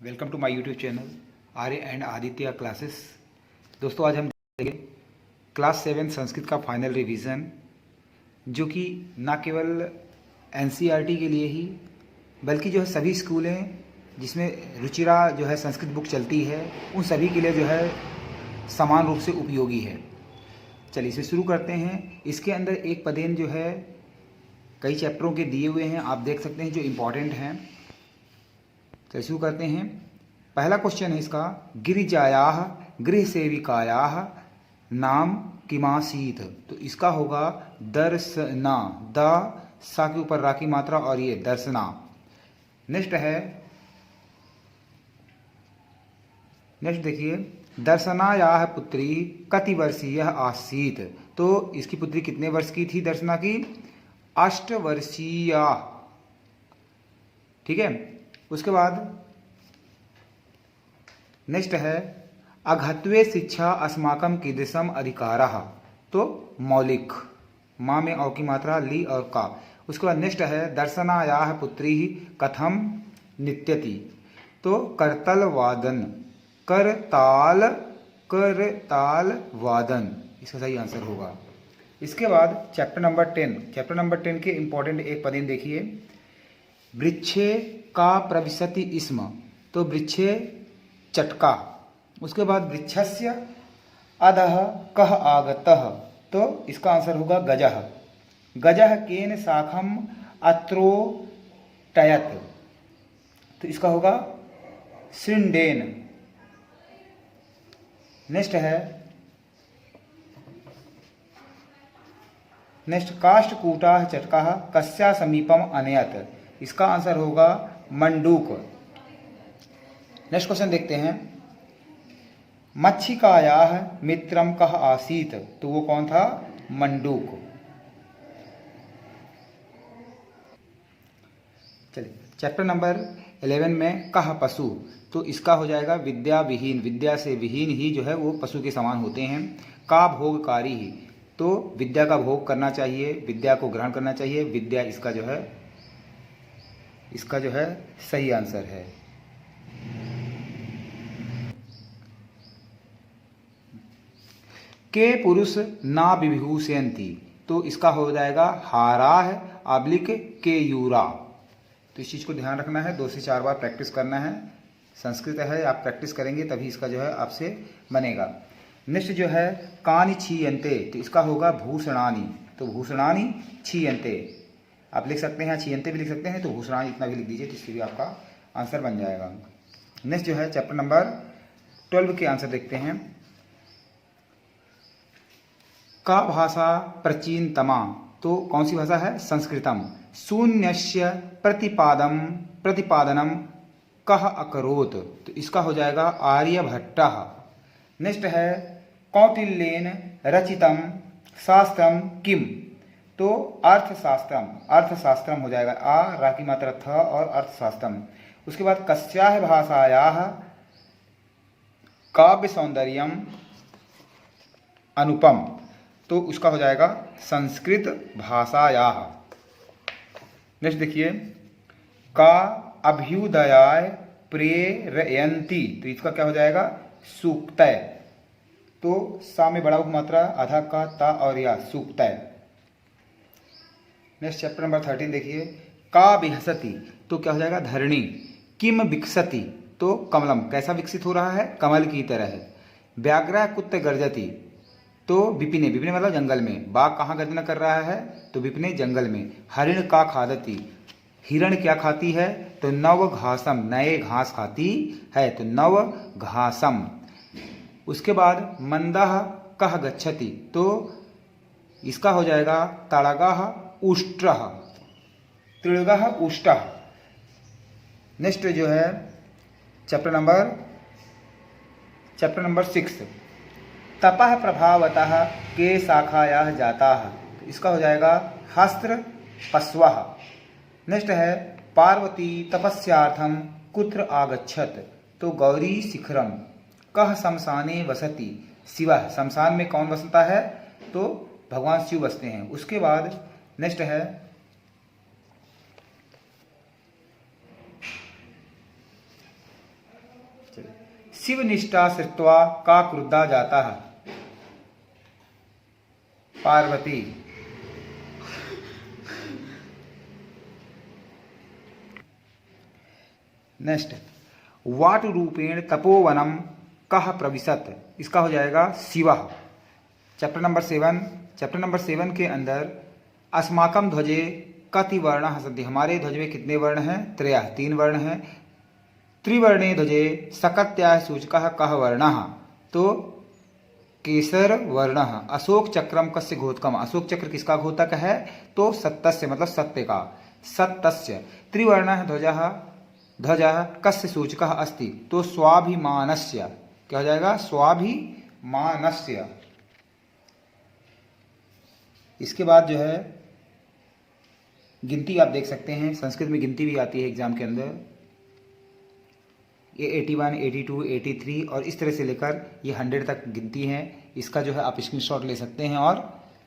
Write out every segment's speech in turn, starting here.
Welcome to my YouTube channel Arya and Aditya classes. दोस्तों आज हम देखेंगे क्लास 7 संस्कृत का फाइनल रिवीजन, जो कि ना केवल एनसीईआरटी के लिए ही बल्कि जो है सभी स्कूल हैं जिसमें रुचिरा जो है संस्कृत बुक चलती है उन सभी के लिए जो है समान रूप से उपयोगी है। चलिए इसे शुरू करते हैं। इसके अंदर एक पदेन जो है कई चैप्टरों के दिए हुए हैं, आप देख सकते हैं जो इम्पोर्टेंट हैं। तो शुरू करते हैं। पहला क्वेश्चन है इसका, गिरिजायाः गृह सेविकायाः नाम किमासीत। तो इसका होगा दर्शना, द सा के ऊपर रा की मात्रा और ये दर्शना। नेक्स्ट देखिए, दर्शनायाः पुत्री कति वर्षीय आसीत। तो इसकी पुत्री कितने वर्ष की थी दर्शना की? 8 वर्षीय। ठीक है। उसके बाद नेक्स्ट है, अघत्वे शिक्षा अस्माकं कीदृशम अधिकारः। तो मौलिक, माँ में औ की मात्रा, ली और का। उसके बाद नेक्स्ट है, दर्शनायाः पुत्री कथम नृत्यति। तो करताल वादन, करताल वादन इसका सही आंसर होगा। इसके बाद चैप्टर नंबर 10 के इंपॉर्टेंट एक पदेन देखिए, वृक्षे का प्रविशति स्म। तो वृक्षे चटका। उसके बाद वृक्षस्य अधः कः आगतः। तो इसका आंसर होगा गजः। गजः केन शाखम अत्रोटयत्। तो इसका होगा शृण्डेन। नेक्स्ट काष्ठकूटः चटकः कस्या समीपम अनयत्। इसका आंसर होगा मंडूक। नेक्स्ट क्वेश्चन देखते हैं, मच्छिकायाः मित्रम कः आसीत। तो वो कौन था? मंडूक। चलिए चैप्टर नंबर 11 में कः पशु। तो इसका हो जाएगा विद्या विहीन, विद्या से विहीन ही जो है वो पशु के समान होते हैं। का भोगकारी ही। तो विद्या का भोग करना चाहिए, विद्या को ग्रहण करना चाहिए। विद्या इसका जो है सही आंसर है। के पुरुष ना विभूषयन्ति। तो इसका हो जाएगा हाराह आब्लिक के यूरा। तो इस चीज को ध्यान रखना है, 2 से 4 बार प्रैक्टिस करना है। संस्कृत है, आप प्रैक्टिस करेंगे तभी इसका जो है आपसे बनेगा। नेक्स्ट जो है, कानि छीयन्ते। तो इसका होगा भूषणानि। तो भूषणानि छीयन्ते आप लिख सकते हैं, छीयन्ते भी लिख सकते हैं। तो भूषणानि इतना भी लिख दीजिए, तो इससे भी आपका आंसर बन जाएगा। नेक्स्ट जो है चैप्टर नंबर 12 के आंसर देखते हैं। का भाषा प्राचीनतमा। तो कौन सी भाषा है? संस्कृतम। शून्यस्य प्रतिपादनम कः अकरोत्। तो इसका हो जाएगा आर्यभट्टः। नेक्स्ट है, कौटिल्येन रचितम शास्त्रम किम। तो अर्थशास्त्रम हो जाएगा, आ रा की मात्रा थ और अर्थशास्त्रम। उसके बाद कस्याः भाषायाः काव्य सौंदर्यम अनुपम। तो उसका हो जाएगा संस्कृत भाषायाः। नेक्स्ट देखिए, का अभ्युदयाय प्रेरयन्ति। तो इसका क्या हो जाएगा? सूक्तय। तो सा में बड़ा मात्रा, आधा का, ता और या, सूक्तय। नेक्स्ट चैप्टर नंबर 13 देखिए, का विहसति। तो क्या हो जाएगा? धरणी। किम विकसति। तो कमलम, कैसा विकसित हो रहा है? कमल की तरह है। व्याघ्र कुत्ते गर्जति। तो विपिने, विपिने मतलब जंगल में। बाघ कहाँ गर्जना कर रहा है? तो विपिने जंगल में। हरिण का खादति। हिरण क्या खाती है? तो नव घासम, नए घास खाती है। तो नव घासम। उसके बाद मंदः कः गच्छति। तो इसका हो जाएगा तड़गः उष्ट्रः, तृगः उष्टः। नेक्स्ट जो है चैप्टर नंबर 6, तपः प्रभावतः के शाखायाः जाताः। तो इसका हो जाएगा हस्त्र पश्वः। नेक्स्ट है, पार्वती तपस्यार्थम कुत्र आगच्छत। तो गौरी शिखरम। कः शमशाने वसति शिवः। शमशान में कौन बसता है? तो भगवान शिव बसते हैं। उसके बाद नेक्स्ट है, शिव निष्ठा श्रुत्वा का क्रुद्धा जाता है? पार्वती। नेक्स्ट, वाट रूपेण तपोवनम कह प्रविशत? इसका हो जाएगा शिव। चैप्टर नंबर 7 के अंदर अस्माकम ध्वजे कति वर्ण सन्ति? हमारे ध्वज में कितने वर्ण हैं? त्रयः, 3 वर्ण हैं। त्रिवर्णे ध्वजे सकत्याः सूचकः कः वर्णः? तो केसर वर्ण। अशोक चक्रम कस्य घोतकम? अशोक चक्र किसका घोतक है? तो सत्यस्य, मतलब सत्य का। सत्यस्य। त्रिवर्णः ध्वजः कस्य सूचकः अस्ति? तो स्वाभिमानस्य। क्या हो जाएगा? स्वाभिमानस्य। इसके बाद जो है गिनती आप देख सकते हैं, संस्कृत में गिनती भी आती है एग्जाम के अंदर। ये 81, 82, 83 और इस तरह से लेकर ये 100 तक गिनती है। इसका जो है आप स्क्रीनशॉट ले सकते हैं और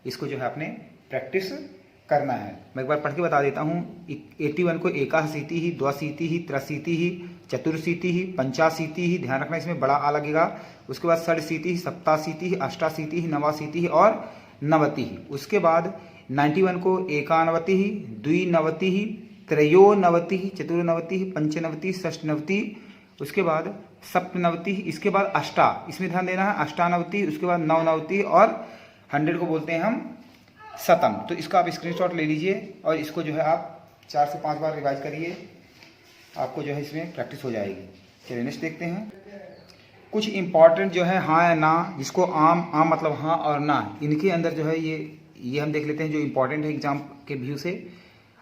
इसको जो है आपने प्रैक्टिस करना है। मैं एक बार पढ़ के बता देता हूँ। 81 को एकाशीति ही, द्वाशीति ही, त्रशीति ही, चतुर्शीति ही, पंचाशीति ही, ध्यान रखना इसमें बड़ा आ लगेगा। उसके बाद षडशीति ही, सप्ताशीति ही, अष्टाशीति ही, नवाशीति ही और नवति ही। उसके बाद 91 को एकानवति ही, द्विनवति ही, त्रयोनवति ही, चतुर्नवति ही, पंचनवति, षष्ठनवति, उसके बाद सप्तनवति, इसके बाद अष्टा, इसमें ध्यान देना है, अष्टानवति, उसके बाद नवनवति और 100 को बोलते हैं हम शतम। तो इसका आप स्क्रीनशॉट ले लीजिए और इसको जो है आप 4 से 5 बार रिवाइज करिए, आपको जो है इसमें प्रैक्टिस हो जाएगी। चलिए नेक्स्ट देखते हैं। कुछ इंपॉर्टेंट जो है हाँ या ना, जिसको आम मतलब हाँ और ना, इनके अंदर जो है ये हम देख लेते हैं जो इंपॉर्टेंट है एग्जाम के व्यू से।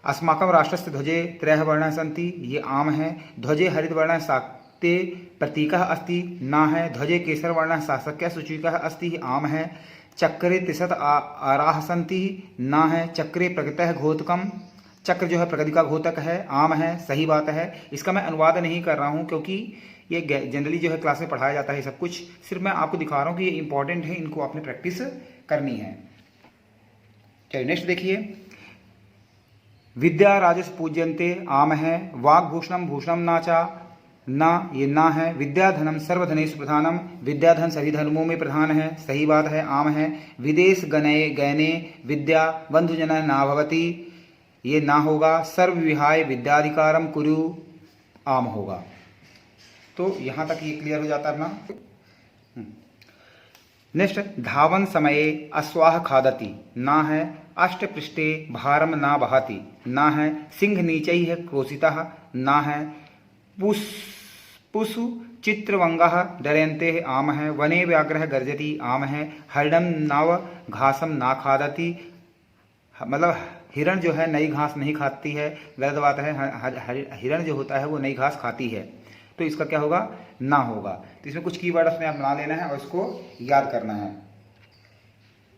अस्माकम राष्ट्रस्य ध्वजे त्रयः वर्णाः सन्ति, ये आम है। ध्वजे हरित वर्णः साक्ते प्रतीकः अस्ति, ना है। ध्वजे केसर वर्णः शासक्य सूचिकः अस्ति, आम है। चक्रे त्रिशत आराः सन्ति, ना है। चक्रे प्रकृतः घोतकम, चक्र जो है प्रकृति का घोतक है, आम है। सही बात है। इसका मैं अनुवाद नहीं कर रहा हूँ क्योंकि ये जनरली जो है क्लास में पढ़ाया जाता है सब कुछ, सिर्फ मैं आपको दिखा रहा हूँ कि ये इंपॉर्टेंट है, इनको आपने प्रैक्टिस करनी है। चलिए नेक्स्ट देखिए। विद्या राजस पूज्यन्ते, आम है। वाग्भूषणम भूषणम नाचा, ना, ये ना है। विद्याधनम सर्वधनेषु प्रधानम, विद्याधन सभी धर्मों में प्रधान है, सही बात है, आम है। विदेश गणे गैने विद्या बंधुजन ना भवति, ये ना होगा। सर्व विहाय विद्याधिकारम कुरु, आम होगा। तो यहां तक ये क्लियर हो जाता है ना। नेक्स्ट, धावन समये अश्वाह खादति, ना है। अष्टपृष्ठे भारम ना वहति, ना है। सिंह नीचे ही है क्रोशितः, ना है। पुषु चित्रवंगः डरयन्ते, आम है। वने व्याघ्रः गर्जति, आम है। हरिणम नव घासम ना खादति, मतलब हिरण जो है नई घास नहीं खाती है, गलत बात है। हिरण जो होता है वो नई घास खाती है, तो इसका क्या होगा? ना होगा। तो इसमें कुछ कीवर्ड अपने आप बना लेना है और इसको याद करना है।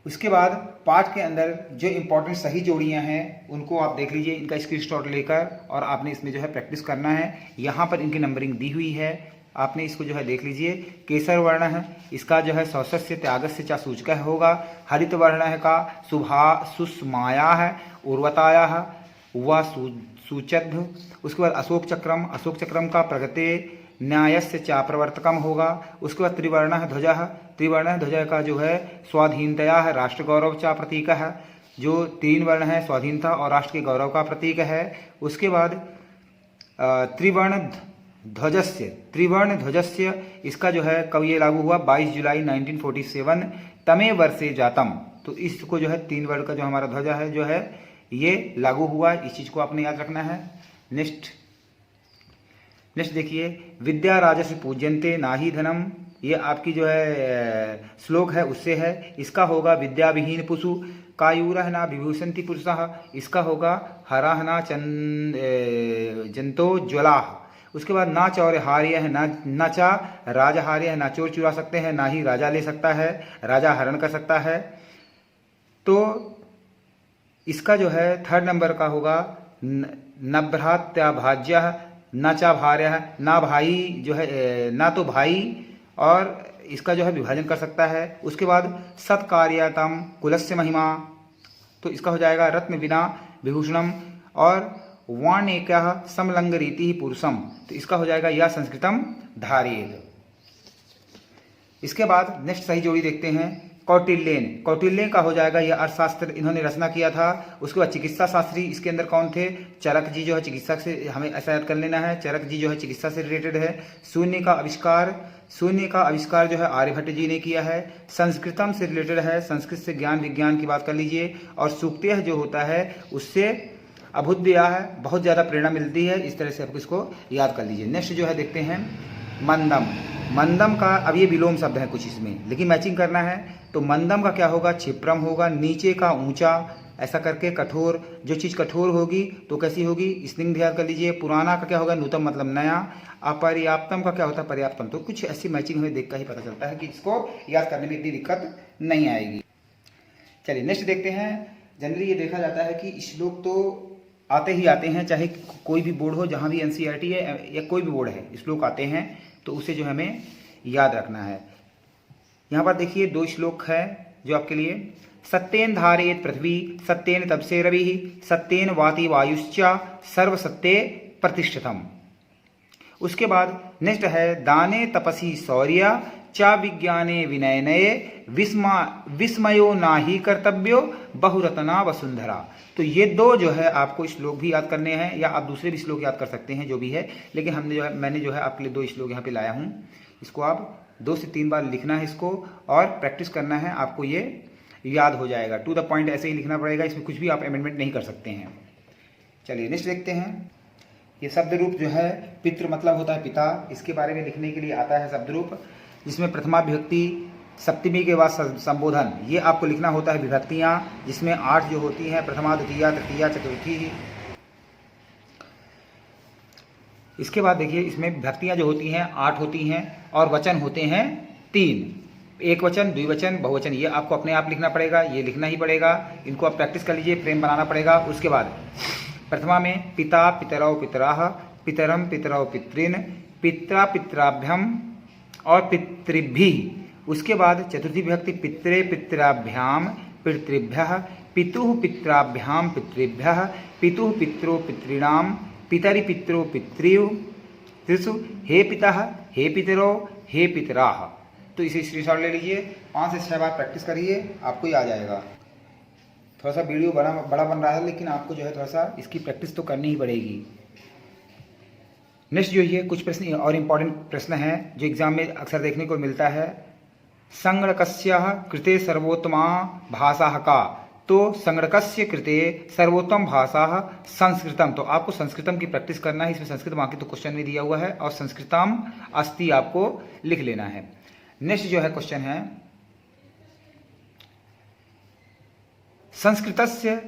उसके बाद पाठ के अंदर जो इंपॉर्टेंट सही जोड़ियां हैं उनको आप देख लीजिए, इनका स्क्रीनशॉट लेकर, और आपने इसमें जो है प्रैक्टिस करना है। यहाँ पर इनकी नंबरिंग दी हुई है, आपने इसको जो है देख लीजिए। केसर वर्ण है, इसका जो है सौसस्य त्यागस्य चा सूचक होगा। हरित वर्ण है का सुषमाया है, उर्वताया है, व सूचद्ध। उसके बाद अशोक चक्रम का प्रगते न्यायस्य चा प्रवर्तकम होगा। उसके बाद त्रिवर्ण ध्वज का जो है स्वाधीनतया है, राष्ट्र गौरव चा प्रतीक है। जो 3 वर्ण है स्वाधीनता और राष्ट्र के गौरव का प्रतीक है। उसके बाद त्रिवर्ण ध्वजस्य, इसका जो है कब ये लागू हुआ? 22 जुलाई 1947 तमे वर्षे जातम। तो इसको जो है 3 वर्ण का जो हमारा ध्वजा है जो है ये लागू हुआ, इस चीज को आपने याद रखना है। नेक्स्ट देखिए। विद्या राजस्य पूज्यन्ते नाहि धनम, ये आपकी जो है श्लोक है उससे है। इसका होगा विद्या विहीन पुषु कायूरः न विभूषन्ति पुरुषः, इसका होगा हरः न जंतो ज्वलाः। उसके बाद ना चौर्यहार्य है, ना चा राजहार्य है, ना चोर चुरा सकते हैं, ना ही राजा ले सकता है, राजा हरण कर सकता है। तो इसका जो है 3rd नंबर का होगा नभ्रात्याभाज्य, न चा भार्य है, ना भाई जो है ना तो भाई और इसका जो है विभाजन कर सकता है। उसके बाद सत्कार्यतम कुलस्य महिमा, तो इसका हो जाएगा रत्न बिना विभूषणम। और वाणेकः समलंगरीति पुरुषम। तो इसका हो जाएगा या संस्कृतम धारेत। इसके बाद नेक्स्ट सही जोड़ी देखते हैं, कौटिल्यन। कौटिल्य का हो जाएगा यह अर्थशास्त्र इन्होंने रचना किया था। उसके बाद चिकित्सा शास्त्री इसके अंदर कौन थे, चरक जी जो है चिकित्सा से, हमें ऐसा याद कर लेना है, चरक जी जो है चिकित्सा से रिलेटेड है। शून्य का आविष्कार जो है आर्यभट्ट जी ने किया है। संस्कृतम से रिलेटेड है, संस्कृत से ज्ञान विज्ञान की बात कर लीजिए। और सूक्तयः जो होता है उससे अभ्युदया है, बहुत ज़्यादा प्रेरणा मिलती है। इस तरह से आपको इसको याद कर लीजिए। नेक्स्ट जो है देखते हैं मंदम। मंदम का अब ये विलोम शब्द है कुछ इसमें, लेकिन मैचिंग करना है। तो मंदम का क्या होगा, क्षिप्रम होगा, नीचे का ऊंचा, ऐसा करके कठोर। जो चीज़ कठोर होगी तो कैसी होगी, स्निग्ध याद कर लीजिए। पुराना का क्या होगा, नूतन मतलब नया। अपर्याप्तम का क्या होता है, पर्याप्तम। तो कुछ ऐसी मैचिंग हमें देख कर ही पता चलता है कि इसको याद करने में इतनी दिक्कत नहीं आएगी। चलिए नेक्स्ट देखते हैं। जनरली ये देखा जाता है कि श्लोक तो आते ही आते हैं, चाहे कोई भी बोर्ड हो, जहाँ भी एनसीईआरटी है या कोई भी बोर्ड है, श्लोक आते हैं तो उसे जो हमें याद रखना है। यहाँ पर देखिए 2 श्लोक है जो आपके लिए, सत्येन धारेत पृथ्वी, सत्येन तपसे रवि, सत्येन वाति वायुश्च, सर्व सत्ये प्रतिष्ठितम। उसके बाद नेक्स्ट है दाने तपसी शौर्य चा विज्ञाने विनयनये विस्मयो नाही कर्तव्यो बहुरत्ना वसुंधरा। तो ये 2 जो है आपको श्लोक भी याद करने हैं, या आप दूसरे भी श्लोक याद कर सकते हैं जो भी है, लेकिन मैंने जो है आपके लिए 2 श्लोक यहाँ पे लाया हूँ। इसको आप 2 से 3 बार लिखना है इसको, और प्रैक्टिस करना है, आपको ये याद हो जाएगा। टू द पॉइंट ऐसे ही लिखना पड़ेगा, इसमें कुछ भी आप अमेंडमेंट नहीं कर सकते हैं। चलिए नेक्स्ट देखते हैं। ये शब्द रूप जो है, पितृ मतलब होता है पिता, इसके बारे में लिखने के लिए आता है शब्द रूप, जिसमें प्रथमा विभक्ति, सप्तमी के बाद संबोधन, ये आपको लिखना होता है विभक्तियाँ, जिसमें 8 जो होती हैं, प्रथमा द्वितीया तृतीया चतुर्थी। इसके बाद देखिए इसमें विभक्तियाँ जो होती हैं 8 होती हैं, और वचन होते हैं 3, एक वचन, द्विवचन, बहुवचन। ये आपको अपने आप लिखना पड़ेगा, ये लिखना ही पड़ेगा, इनको आप प्रैक्टिस कर लीजिए, फ्रेम बनाना पड़ेगा। उसके बाद प्रथमा में पिता पितरौ पितराः, पितरम पितरौ पितॄन्, पित्रा पित्राभ्यम और पितृभ्यः। उसके बाद चतुर्थी विभक्ति पित्रे पितराभ्याम पितृभ्यः, पितुः पित्राभ्याम पितृभ्यः, पितुः पित्रो पितॄणाम, पितरि पित्रो पितृषु, हे पितः हे पितरो हे पितराः। तो इसे स्क्रीनशॉट ले लीजिए, 5 से 6 बार प्रैक्टिस करिए, आपको ही आ जाएगा। थोड़ा सा वीडियो बड़ा बन रहा है, लेकिन आपको जो है थोड़ा सा इसकी प्रैक्टिस तो करनी ही पड़ेगी। नेक्स्ट जो है कुछ प्रश्न और इम्पॉर्टेंट प्रश्न है जो एग्जाम में अक्सर देखने को मिलता है। संगणकस्य कृते सर्वोत्तमा भाषा का, तो संगणकस्य कृते सर्वोत्तम भाषा संस्कृतम। तो आपको संस्कृतम की प्रैक्टिस करना है, इसमें संस्कृत बाकी तो क्वेश्चन में दिया हुआ है, और संस्कृतम अस्ति आपको लिख लेना है। नेक्स्ट जो है क्वेश्चन है, संस्कृतस्य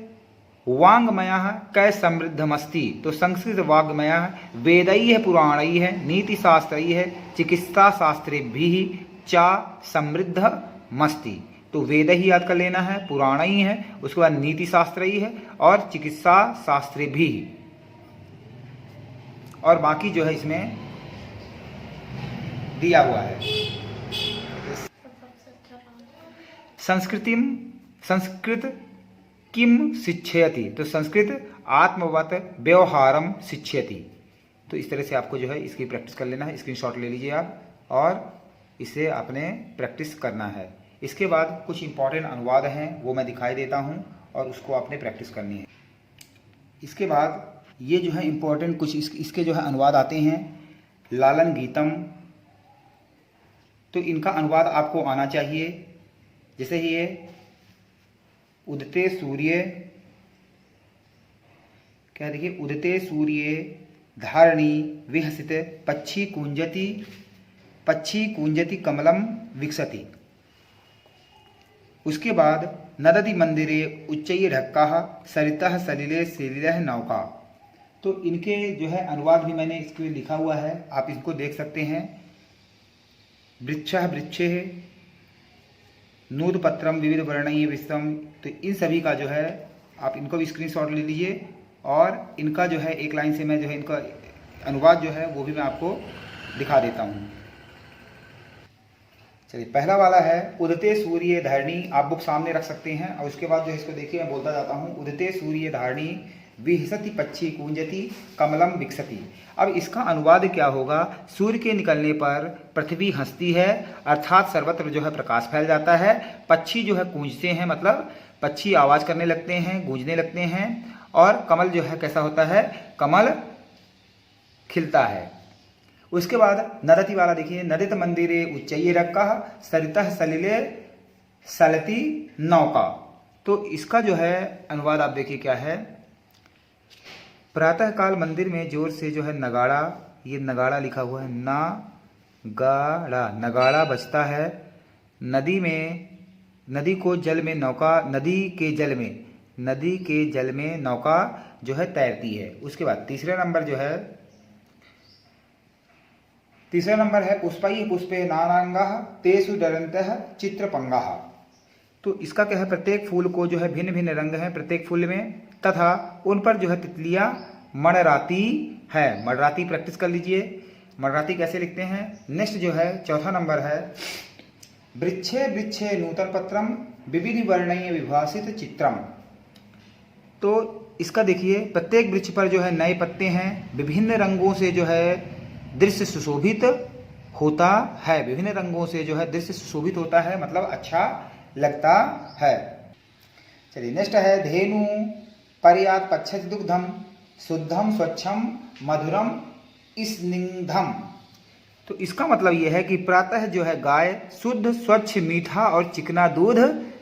वाङ्मयः कै समृद्धमस्ति। तो संस्कृत वाङ्मयः वेदैः पुराणैः नीतिशास्त्रैः चिकित्साशास्त्रेभिः चा समृद्धमस्ति। तो वेद ही याद कर लेना है, पुराण ही है, उसके बाद नीति शास्त्र ही है, और चिकित्सा शास्त्र भी। और बाकी जो है इसमें दिया हुआ है। संस्कृत किम शिक्षयति। तो संस्कृत आत्मवत व्यवहारम शिक्षयति। तो इस तरह से आपको जो है इसकी प्रैक्टिस कर लेना है, स्क्रीनशॉट ले लीजिए आप, और इसे आपने प्रैक्टिस करना है। इसके बाद कुछ इंपॉर्टेंट अनुवाद हैं, वो मैं दिखाई देता हूं, और उसको आपने प्रैक्टिस करनी है। इसके बाद ये जो है इंपॉर्टेंट कुछ इसके जो है अनुवाद आते हैं। लालन गीतम, तो इनका अनुवाद आपको आना चाहिए। जैसे ये उदते सूर्य, क्या देखिए, उदते सूर्य धारणी विहसित पक्षी कूंजति कमलम विकसति। उसके बाद नदति मंदिरे उच्चैः ढक्काः सरितः सलिले सलिलः नौका। तो इनके जो है अनुवाद भी मैंने इसके लिखा हुआ है, आप इसको देख सकते हैं। वृक्षः वृक्षे नूतपत्रम विविध वर्णैः विस्तम। तो इन सभी का जो है आप इनको भी स्क्रीनशॉट ले लीजिए, और इनका जो है एक लाइन से मैं जो है इनका अनुवाद जो है वो भी मैं आपको दिखा देता हूँ। चलिए, पहला वाला है उदते सूर्य धारणी। आप बुक सामने रख सकते हैं, और उसके बाद जो है इसको देखिए मैं बोलता जाता हूँ। उदते सूर्य धारणी विहसति पक्षी कूंजति कमलम विकसति। अब इसका अनुवाद क्या होगा? सूर्य के निकलने पर पृथ्वी हंसती है, अर्थात सर्वत्र जो है प्रकाश फैल जाता है, पक्षी जो है कूंजते हैं, मतलब पक्षी आवाज करने लगते हैं, गूंजने लगते हैं, और कमल जो है कैसा होता है? कमल खिलता है। उसके बाद नदति वाला देखिए, नदित मंदिरे उच्चये रक्का सरितः सलिले सलती नौका। तो इसका जो है अनुवाद आप देखिए क्या है? प्रातःकाल मंदिर में जोर से जो है नगाड़ा, ये नगाड़ा लिखा हुआ है, नागाड़ा, नगाड़ा बजता है। नदी में, नदी को जल में नौका, नदी के जल में नौका जो है तैरती है। उसके बाद तीसरा नंबर है पुष्पैः पुष्पे नानांगाः तेषु डरन्तः चित्रपंगाः। तो इसका क्या है? प्रत्येक फूल को जो है भिन्न भिन्न रंग हैं प्रत्येक फूल में, तथा उन पर जो है तितलियां मंडराती है। मंडराती प्रैक्टिस कर लीजिए, मंडराती कैसे लिखते हैं। नेक्स्ट जो है चौथा नंबर है, वृक्षे वृक्षे नूतन पत्रम विविध वर्णय विभासित चित्रम। तो इसका देखिए, प्रत्येक वृक्ष पर जो है नए पत्ते हैं, विभिन्न रंगों से जो है दृश्य सुशोभित होता है, विभिन्न रंगों से जो है दृश्य सुशोभित होता है, मतलब अच्छा लगता है। चलिए नेक्स्ट है, धेनु पर्यात पच्छति दुग्धम शुद्धम स्वच्छम मधुरम स्निग्धम। तो इसका मतलब यह है कि प्रातः जो है गाय शुद्ध स्वच्छ मीठा और चिकना दूध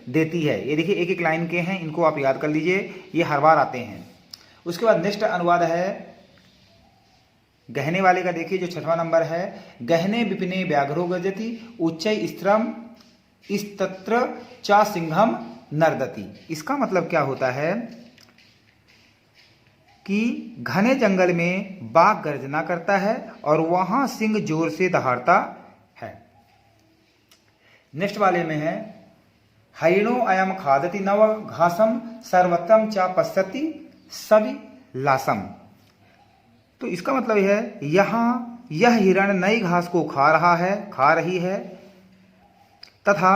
देती है। ये देखिए एक एक लाइन के हैं, इनको आप याद कर लीजिए, ये हर बार आते हैं। उसके बाद नेक्स्ट अनुवाद है गहने वाले का, देखिए जो छठवां नंबर है, गहने विपिने व्याघ्रो गजति उच्चै स्थिरम इस्तत्र चा सिंहम नर्दति। इसका मतलब क्या होता है कि घने जंगल में बाघ गर्जना करता है और वहां सिंह जोर से दहाड़ता है। नेक्स्ट वाले में है, हरिणो अयम खादति नव घासम सर्वत्रम चा पश्यति सवि लासम। तो इसका मतलब है यहां यह हिरण नई घास को खा रही है तथा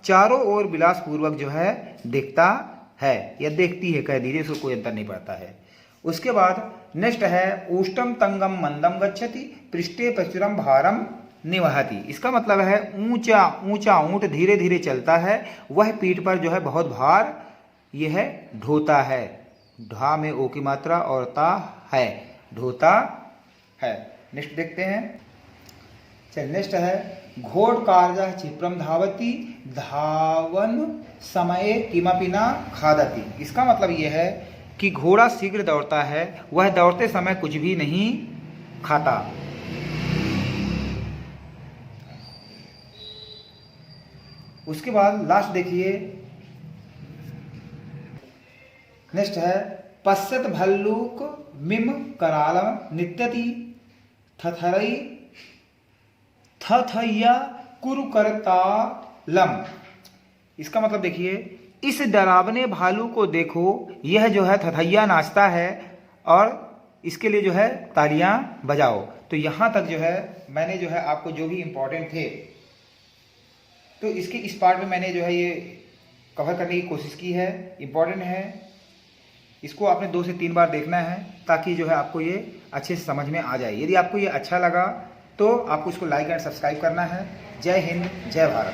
चारों ओर विलासपूर्वक जो है देखता है या देखती है, कह दीजिए, इसको कोई अंतर नहीं पड़ता है। उसके बाद नेक्स्ट है, ऊष्टम तंगम मंदम गच्छति पृष्ठे प्रचुरम भारम निवहति। इसका मतलब है ऊंचा ऊंट धीरे धीरे चलता है, वह पीठ पर जो है बहुत भार यह ढोता है। ढा में ओ की मात्रा और ता है, ढोता है। नेक्स्ट देखते हैं। चलिए नेक्स्ट है, घोड़ कार्य क्षिप्रम धावती धावन समय किमपि न खादति। इसका मतलब यह है कि घोड़ा शीघ्र दौड़ता है, वह दौड़ते समय कुछ भी नहीं खाता। उसके बाद लास्ट देखिए, नेक्स्ट है, पश्यत भल्लूक मिम करालम नित्यति थथरई थथैया कुरुकरतालम। इसका मतलब देखिए, इस डरावने भालू को देखो, यह जो है थथैया नाचता है और इसके लिए जो है तालियां बजाओ। तो यहां तक जो है मैंने जो है आपको जो भी इंपॉर्टेंट थे, तो इसके इस पार्ट में मैंने जो है ये कवर करने की कोशिश की है। इंपॉर्टेंट है, इसको आपने 2 से 3 बार देखना है ताकि जो है आपको ये अच्छे से समझ में आ जाए। यदि आपको ये अच्छा लगा तो आपको इसको लाइक एंड सब्सक्राइब करना है। जय हिंद, जय भारत।